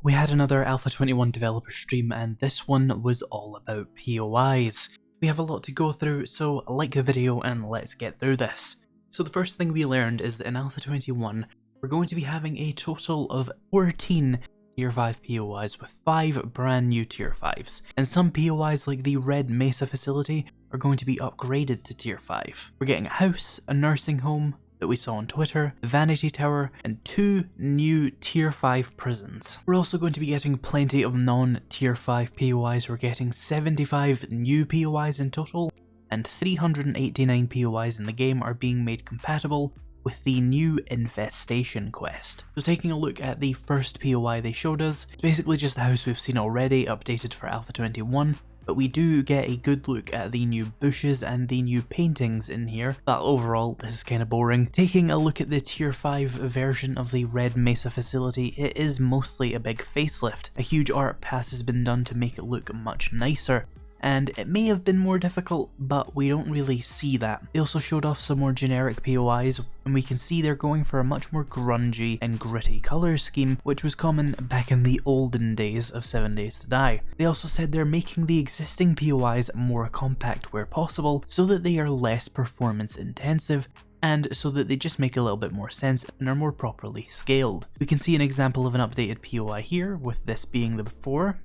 We had another Alpha 21 developer stream, and this one was all about POIs. We have a lot to go through, so like the video and let's get through this. So the first thing we learned is that in Alpha 21, we're going to be having a total of 14 Tier 5 POIs with 5 brand new Tier 5s, and some POIs like the Red Mesa facility are going to be upgraded to Tier 5. We're getting a house, a nursing home that we saw on Twitter, Vanity Tower, and 2 new Tier 5 prisons. We're also going to be getting plenty of non-Tier 5 POIs. We're getting 75 new POIs in total, and 389 POIs in the game are being made compatible with the new Infestation quest. So taking a look at the first POI they showed us, it's basically just the house we've seen already, updated for Alpha 21, but we do get a good look at the new bushes and the new paintings in here, but overall this is kind of boring. Taking a look at the Tier 5 version of the Red Mesa facility, it is mostly a big facelift. A huge art pass has been done to make it look much nicer, and it may have been more difficult, but we don't really see that. They also showed off some more generic POIs, and we can see they're going for a much more grungy and gritty colour scheme, which was common back in the olden days of 7 Days to Die. They also said they're making the existing POIs more compact where possible, so that they are less performance intensive, and so that they just make a little bit more sense and are more properly scaled. We can see an example of an updated POI here, with this being the before,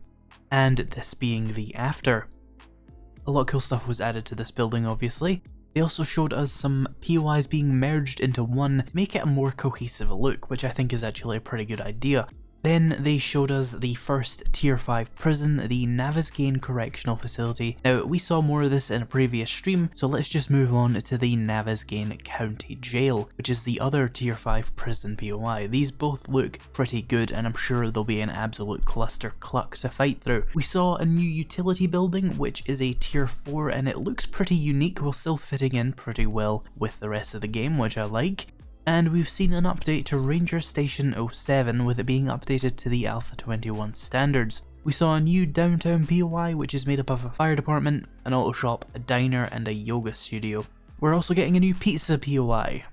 and this being the after. A lot of cool stuff was added to this building, obviously. They also showed us some POIs being merged into one to make it a more cohesive look, which I think is actually a pretty good idea. Then they showed us the first Tier 5 prison, the Navezgane Correctional Facility. Now, we saw more of this in a previous stream, so let's just move on to the Navezgane County Jail, which is the other Tier 5 prison POI. These both look pretty good, and I'm sure they'll be an absolute cluster cluck to fight through. We saw a new utility building, which is a Tier 4, and it looks pretty unique while still fitting in pretty well with the rest of the game, which I like. And we've seen an update to Ranger Station 07, with it being updated to the Alpha 21 standards. We saw a new downtown POI, which is made up of a fire department, an auto shop, a diner, and a yoga studio. We're also getting a new pizza POI.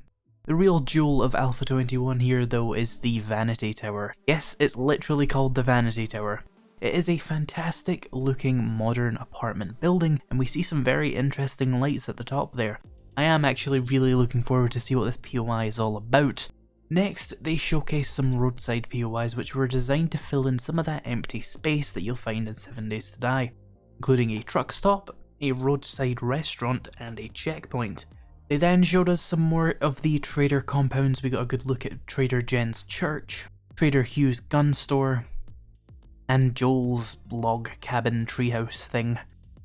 The real jewel of Alpha 21 here though is the Vanity Tower. Yes, it's literally called the Vanity Tower. It is a fantastic looking modern apartment building, and we see some very interesting lights at the top there. I am actually really looking forward to see what this POI is all about. Next, they showcase some roadside POIs which were designed to fill in some of that empty space that you'll find in 7 Days to Die, including a truck stop, a roadside restaurant, and a checkpoint. They then showed us some more of the trader compounds. We got a good look at Trader Jen's church, Trader Hugh's gun store, and Joel's log cabin treehouse thing,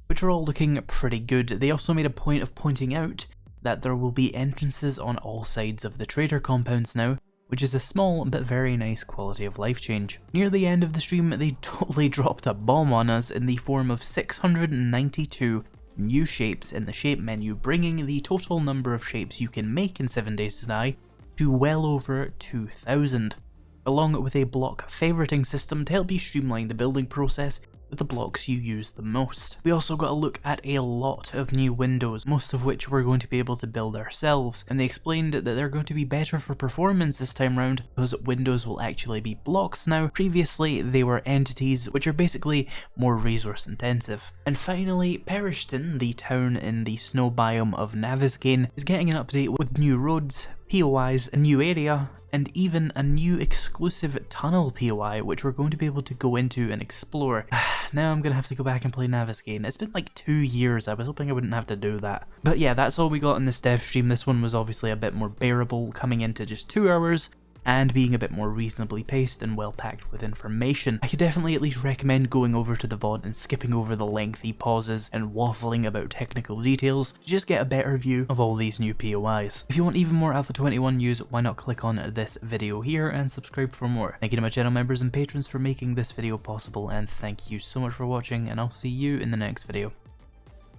which are all looking pretty good. They also made a point of pointing out that there will be entrances on all sides of the trader compounds now, which is a small but very nice quality of life change. Near the end of the stream, they totally dropped a bomb on us in the form of 692 new shapes in the shape menu, bringing the total number of shapes you can make in 7 Days to Die to well over 2,000, along with a block favoriting system to help you streamline the building process with the blocks you use the most. We also got a look at a lot of new windows, most of which we're going to be able to build ourselves, and they explained that they're going to be better for performance this time round because windows will actually be blocks now. Previously they were entities, which are basically more resource intensive. And finally, Perishton, the town in the snow biome of Navezgane, is getting an update with new roads, POIs, a new area, and even a new exclusive tunnel POI, which we're going to be able to go into and explore. Now I'm gonna have to go back and play Navezgane. It's been like 2 years, I was hoping I wouldn't have to do that. But yeah, that's all we got in this dev stream. This one was obviously a bit more bearable, coming into just 2 hours, and being a bit more reasonably paced and well packed with information. I could definitely at least recommend going over to the VOD and skipping over the lengthy pauses and waffling about technical details to just get a better view of all these new POIs. If you want even more Alpha 21 news, why not click on this video here and subscribe for more. Thank you to my channel members and patrons for making this video possible, and thank you so much for watching, and I'll see you in the next video.